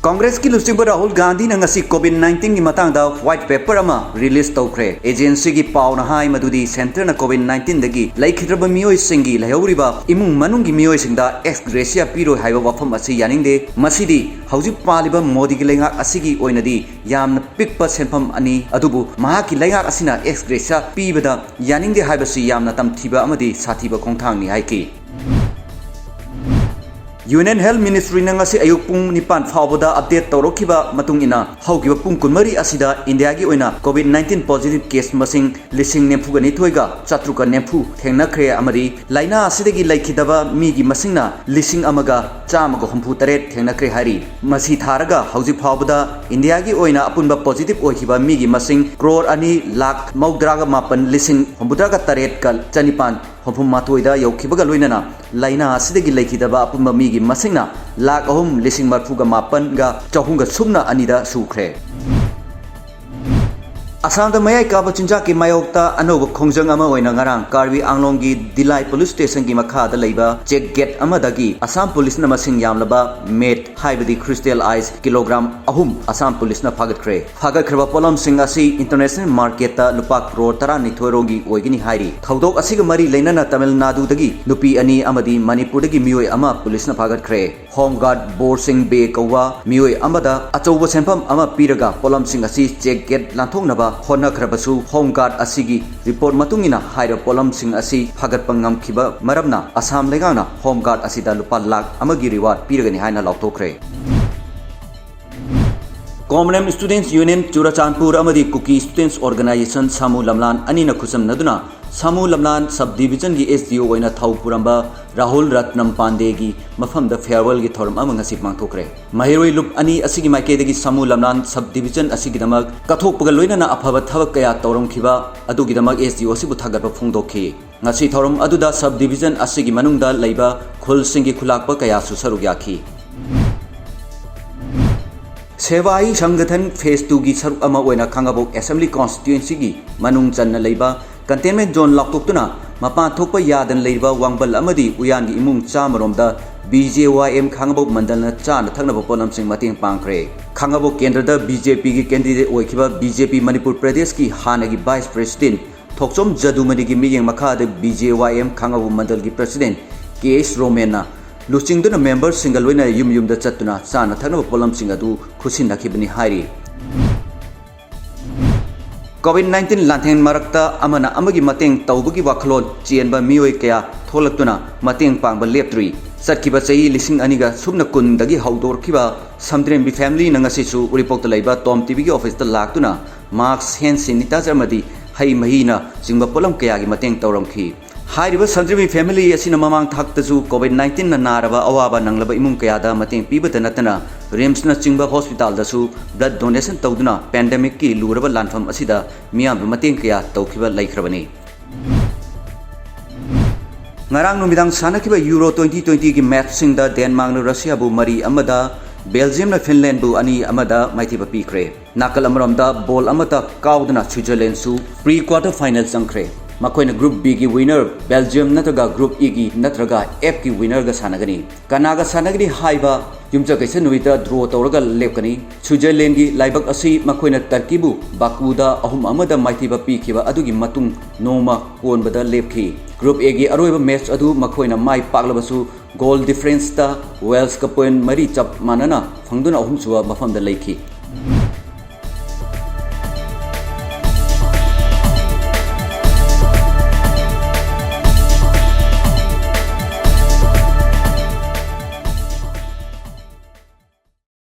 कांग्रेस की लुचिंग राहुल गांधी नंगसी कोविड-19 की मतंगदा white paper अमा रिलीज तौखरे एजेंसी की पाउन हाई मदुदी सेंटर न कोविड-19 दगी लैखिद्रब मियोय सिंगी लहौरिबा इमुंग मनुंग की मियोय सिंगदा एक्स ग्रेसिया पिरो हाइबा वफम असि यानिंगदे मसिदी हौजिक पालिबा मोदी की लेंगाक असिगी ओइनदी यामन पिकपा सेंफम अनि अदुबु महाकी लेंगाक असिना एक्स ग्रेसिया पीबदा यानिंगदे हाइबसि यामना तमथिबा अमदी साथिबा खोंथांगनि हाइकी यूनियन हेल्थ मिनिस्ट्री नंगसी अयुक पुंग निपान फावबदा अपडेट तौरखिबा मतुंग इना हौगिबा पुंग कुनमरी असिदा इंडिया की ओइना कोविड-19 पॉजिटिव केस मसिंग लिसिंग नेफुगा निथोइगा चत्रुका नेफु थेंगनख्रे अमरी लाइना असिदगी लैखिदबा मीगी मसिंगना लिसिंग अमगा चामगा हुंफु तरेट थेंगनख्रे हारी मसी थारगा हौजि फावबदा इंडिया की ओइना अपुनबा पॉजिटिव ओइखिबा मीगी मसिंग करोड़ अनि लाख मौद्रागा मापन लिसिंग हुंबुद्रागा तरेट कल चनिपान हुंफुम माथोइदा यौखिबगा लोइनना लाइना असिदगी लैखिदबा अपुनबा मीगी मसिंगना लाख अहुम लिसिंग मरफुगा मापनगा चहुंगा सुमना अनिदा सुख्रे असम मयाई काब चिंजा की मायोक्ता अनोब खोंजंग अमा ओइना ngarang कार्बी आंगलोंग की दिलाई पुलिस स्टेशन की मखादा लैबा चेक गेट अमदगी असम पुलिस न मसिंग यामलबा मेट हाइबदी क्रिस्टल आइस किलोग्राम अहुम असम पुलिस न फागतख्रबा पोलम सिंग असि इंटरनेशनल मार्केट ता लुपा करोड़ 12 रोगी ओइगिनी हाइरी थौदोक असिग मरी लेनना तमिलनाडु दगी नुपी अनि अमदी मणिपुर दगी मियोय अमा पुलिस न फागतख्रे होम गार्ड बोर सिंग बे कौवा मियोय अमदा अचौब सेंफम अमा पीरगा पोलम सिंग असि चेक गेट लांथोंगनबा होनख्रबसु होम गार्ड असिगी रिपोर्ट मतुंगिना हाइर पोलम सिंग असि फागत पंगम खिबा मरबना असम लेगाना होम गार्ड असिदा लुपा लाख अमगी रिवार्ड पीरगनी हाइना लाउथोख्रे कॉमन स्टूडेंट्स यूनियन चुराचांदपुर अमदी Kuki Students Organisation Samulamlan अनिना खुसम नदुना सामू लमलान सब डिवीजन की एसडीओ ओइना थौपुरंबा राहुल रत्नम पांडे की मफम द फेयरवेल की थोरम अमंग असि पांथोख्रे महिरोई लुप अनि असिगी माइकेदगी सामू लमलान सब डिवीजन असिगी दमक कथोकपग लोइनना अफब थबक कया तौरमखिबा अदुगी दमक SDO असिबु थागतप फोंदोखि ngasi thorum aduda sub division asigi manungda leiba khul singi khulakpa kaya su saruk yakhi सेवाई संगठन फेज 2 की सरुक अमा ओइना खंगाबोक असेंबली कॉन्स्टिट्यूएंसी की मनुंग चन्न लेबा कंटेनमेंट जोन लाक्तोक्तुना मपा थोकपा यादन लेबा वांगबल अमदी उयान की इमुंग चामरोमदा बीजेवाईएम खंगाबोक मंडल चान थंगनबो पोलम सिंग मतेंग पांखरे खंगाबोक केंद्रदा बीजेपी की कैंडिडेट ओइखिबा बीजेपी मणिपुर प्रदेश की हानगी वाइस प्रेसिडेंट थोकचोम जदुमनी की मियेंग मखाद बीजेवाईएम खंगाबोक मंडल की प्रेसिडेंट केएस रोमेना लुचिंगदुना मेंबर सिंगल लोइना युम युमदा चतुना चाना थगनबो पोलम सिंग अदु खुसिन नखिबनी हारी कोविड-19 लांथेंग मरक्ता अमना अमगी मतेंग तौबगी वाखलोन चेनबा मियोय कया थोलक्तुना मतेंग पांगबा लेप्त्रि सटकिबा चही लिसिंग अनिगा सुबना कुन दगी हौदोरखिबा समद्रेम बी फैमिली नंगसिसु रिपोर्ट लैबा टॉम टीवी की ऑफिस ता लाक्तुना मास्क हैंड सैनिटाइजर मदी हई महीना जिंगबा पोलम कया की मतेंग तौरमखि हाइरिबा संद्रिमी फैमिली असिना ममांग थाक्तसु कोविड-19 न नारबा अवाबा नंगलबा इमुंग कयादा मतेंग पीबदा नतना रिम्स न चिंगबा हॉस्पिटल दसु ब्लड डोनेशन तौदुना पैंडेमिक की लुरबा लानफम असिदा मियाम मतेंग कया तौखिबा लैखरबनी ngarang numidang sanakiba euro 2020 की मैच सिंग दा डेनमार्क न रशिया बु मरी अमदा बेल्जियम न फिनलैंड बु अनि अमदा माइथिबा पीखरे नाकल अमरमदा बॉल अमता काउदना स्विट्जरलैंड सु प्री क्वार्टर फाइनल संखरे मकोइन ग्रुप बी की विनर बेल्जियम नत्रगा ग्रुप ई की नत्रगा एफ की विनर गा सानगनी कनागा सानगनी हाइबा युमचा कैसे नुइता ड्रो तौरगा लेपकनी स्विट्जरलैंड की लाइबक असि मकोइन टर्कीबु बाकुदा अहुम अमदा माइथिबा पीखिबा अदुगी मतुंग नोमा कोनबदा लेपखि ग्रुप ए की अरोइबा मैच अदु मकोइन माइ पागलबसु गोल डिफरेंस ता वेल्स का पॉइंट मरी चप मानना फंगदुना अहुम सुवा मफमदा लैखि